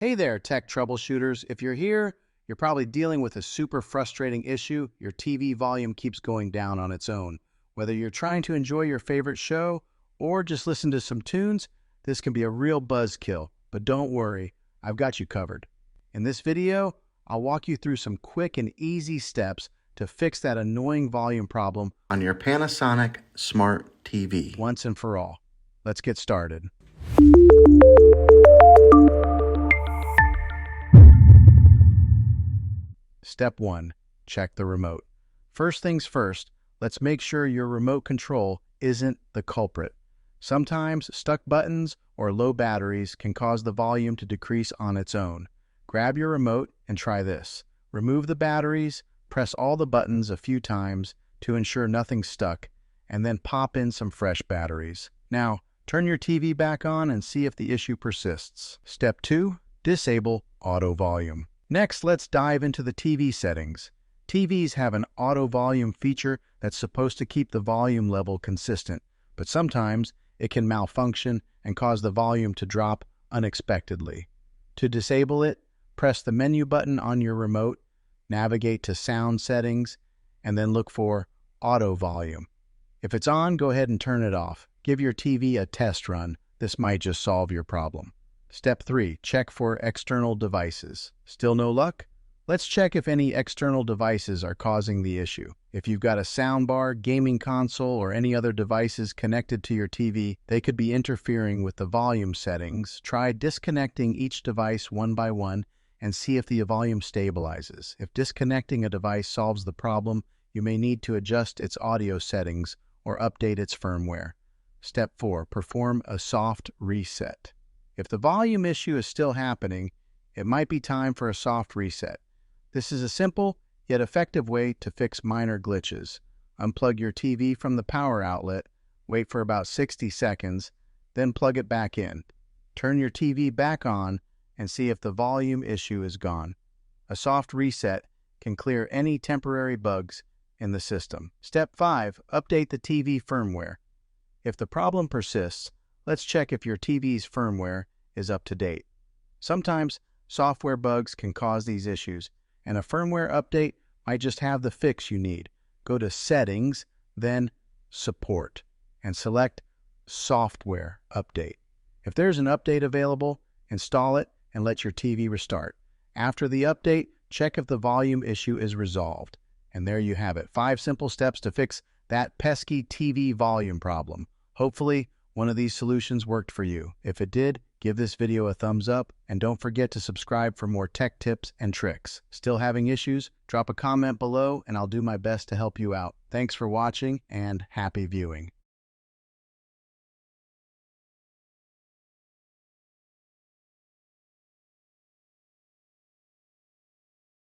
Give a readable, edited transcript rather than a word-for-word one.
Hey there, tech troubleshooters. If you're here, you're probably dealing with a super frustrating issue. Your TV volume keeps going down on its own. Whether you're trying to enjoy your favorite show or just listen to some tunes, this can be a real buzzkill. But don't worry, I've got you covered. In this video, I'll walk you through some quick and easy steps to fix that annoying volume problem on your Panasonic Smart TV. once and for all. Let's get started. Step 1. Check the remote. First things first, let's make sure your remote control isn't the culprit. Sometimes stuck buttons or low batteries can cause the volume to decrease on its own. Grab your remote and try this. Remove the batteries, press all the buttons a few times to ensure nothing's stuck, and then pop in some fresh batteries. Now, turn your TV back on and see if the issue persists. Step 2. Disable auto volume. Next, let's dive into the TV settings. TVs have an auto volume feature that's supposed to keep the volume level consistent, but sometimes it can malfunction and cause the volume to drop unexpectedly. To disable it, press the menu button on your remote, navigate to Sound Settings, and then look for Auto Volume. If it's on, go ahead and turn it off. Give your TV a test run. This might just solve your problem. Step 3. Check for external devices. Still no luck? Let's check if any external devices are causing the issue. If you've got a soundbar, gaming console, or any other devices connected to your TV, they could be interfering with the volume settings. Try disconnecting each device one by one and see if the volume stabilizes. If disconnecting a device solves the problem, you may need to adjust its audio settings or update its firmware. Step 4. Perform a soft reset. If the volume issue is still happening, it might be time for a soft reset. This is a simple yet effective way to fix minor glitches. Unplug your TV from the power outlet, wait for about 60 seconds, then plug it back in. Turn your TV back on and see if the volume issue is gone. A soft reset can clear any temporary bugs in the system. Step 5. Update the TV firmware. If the problem persists, let's check if your TV's firmware is up to date. Sometimes software bugs can cause these issues, and a firmware update might just have the fix you need. Go to Settings, then Support, and select Software Update. If there's an update available, install it and let your TV restart. After the update, check if the volume issue is resolved. And there you have it. 5 simple steps to fix that pesky TV volume problem. Hopefully, one of these solutions worked for you. If it did, give this video a thumbs up and don't forget to subscribe for more tech tips and tricks. Still having issues? Drop a comment below and I'll do my best to help you out. Thanks for watching and happy viewing.